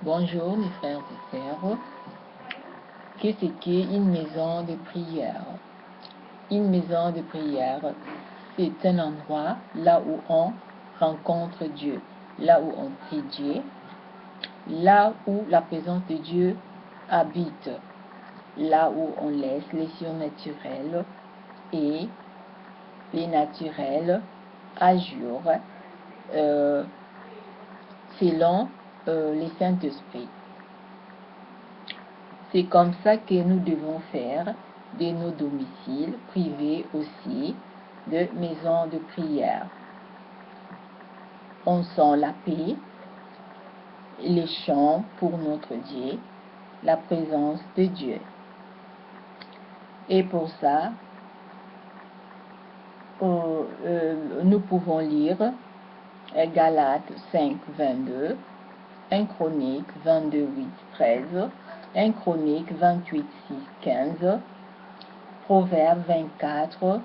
Bonjour mes frères et sœurs. Qu'est-ce qu'une maison de prière? Une maison de prière, c'est un endroit là où on rencontre Dieu, là où on prie Dieu, là où la présence de Dieu habite, là où on laisse les surnaturels et les naturels agir selon les Saint-Esprit. C'est comme ça que nous devons faire de nos domiciles privés aussi, de maisons de prière. On sent la paix, les chants pour notre Dieu, la présence de Dieu. Et pour ça, nous pouvons lire Galates 5, 22, 1 Chronique 22, 8, 13, 1 Chronique 28, 6, 15, Proverbe 24,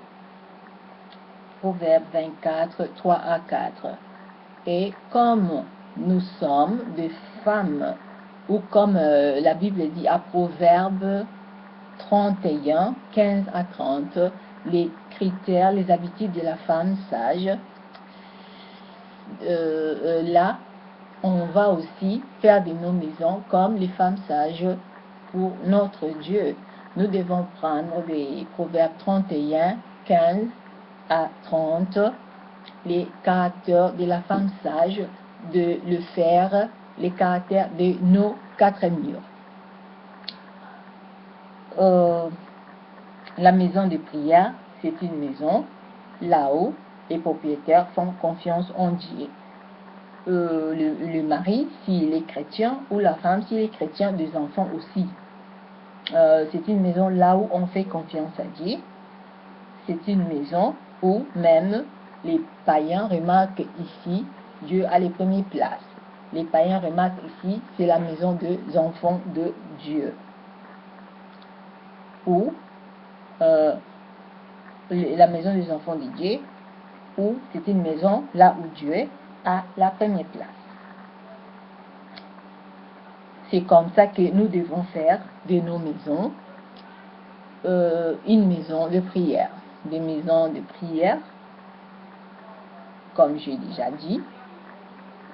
3 à 4. Et comme nous sommes des femmes, ou comme la Bible dit à Proverbe 31, 15 à 30, les critères, les habitudes de la femme sage, là, on va aussi faire de nos maisons comme les femmes sages pour notre Dieu. Nous devons prendre des Proverbes 31, 15 à 30, les caractères de la femme sage, de le faire, les caractères de nos quatre murs. La maison de prière, c'est une maison là où les propriétaires font confiance en Dieu. Le mari, s'il est chrétien, ou la femme, s'il est chrétien, des enfants aussi. C'est une maison là où on fait confiance à Dieu. C'est une maison où même les païens remarquent ici, Dieu a les premières places. Les païens remarquent ici, c'est la maison des enfants de Dieu. Ou la maison des enfants de Dieu, ou c'est une maison là où Dieu a la première place. C'est comme ça que nous devons faire de nos maisons une maison de prière. Des maisons de prière, comme j'ai déjà dit,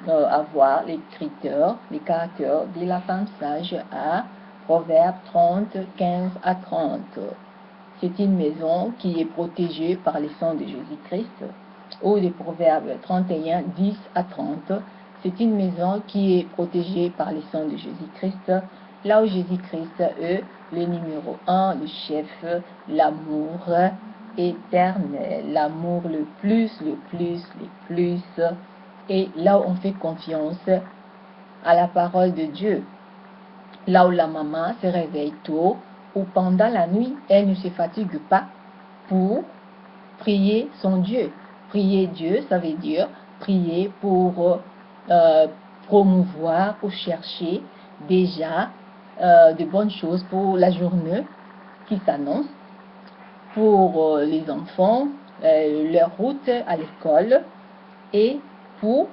avoir les critères, les caractères de la femme sage à Proverbe 30, 15 à 30. C'est une maison qui est protégée par le sang de Jésus-Christ, ou les Proverbes 31, 10 à 30. C'est une maison qui est protégée par le sang de Jésus-Christ, là où Jésus-Christ est le numéro 1, le chef, l'amour éternel, l'amour le plus, et là où on fait confiance à la parole de Dieu. Là où la maman se réveille tôt ou pendant la nuit, elle ne se fatigue pas pour prier son Dieu. Prier Dieu, ça veut dire prier pour promouvoir, pour chercher déjà de bonnes choses pour la journée qui s'annonce, pour les enfants, leur route à l'école, et pour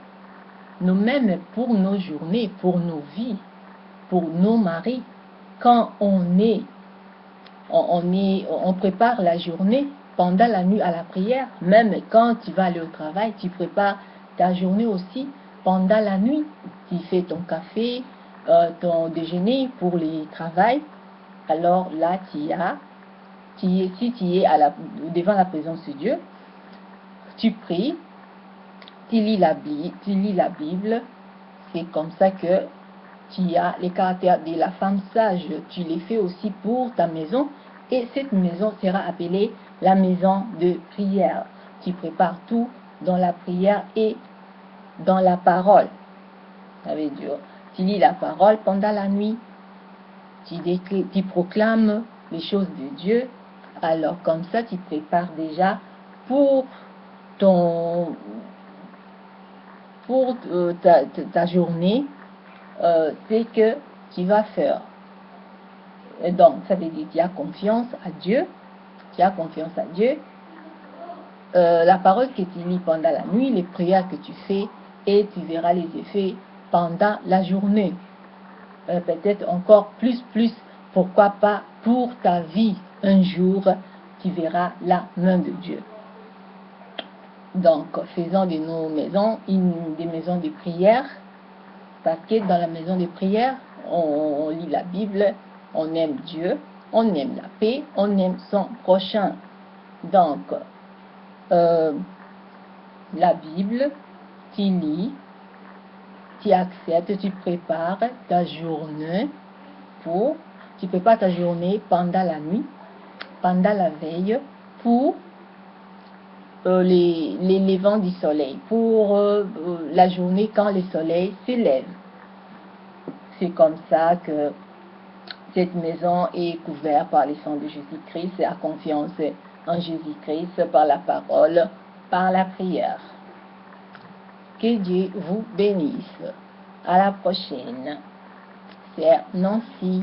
nous-mêmes, pour nos journées, pour nos vies, pour nos maris. Quand on prépare la journée pendant la nuit à la prière, même quand tu vas aller au travail, tu prépares ta journée aussi pendant la nuit. Tu fais ton café, ton déjeuner pour le travail. Alors là, si tu es devant la présence de Dieu, tu pries, tu lis la Bible. C'est comme ça que tu as les caractères de la femme sage. Tu les fais aussi pour ta maison. Et cette maison sera appelée la maison de prière. Tu prépares tout dans la prière et dans la parole. Ça veut dire, tu lis la parole pendant la nuit. Tu proclames les choses de Dieu. Alors comme ça, tu prépares déjà pour ta journée, c'est que tu vas faire. Et donc, ça veut dire que tu as confiance à Dieu. Tu as confiance à Dieu. La parole que tu lis pendant la nuit, les prières que tu fais, et tu verras les effets pendant la journée. peut-être encore plus, pourquoi pas pour ta vie. Un jour, tu verras la main de Dieu. Donc, faisons de nos maisons des maisons de prière, parce que dans la maison de prière, on lit la Bible, on aime Dieu, on aime la paix, on aime son prochain. Donc, la Bible, tu lis, tu acceptes, tu prépares ta journée tu prépares ta journée pendant la nuit, pendant la veille, pour les levants du soleil, pour la journée quand le soleil se lève. C'est comme ça que cette maison est couverte par le sang de Jésus-Christ, la confiance en Jésus-Christ, par la parole, par la prière. Que Dieu vous bénisse. À la prochaine. C'est Nancy.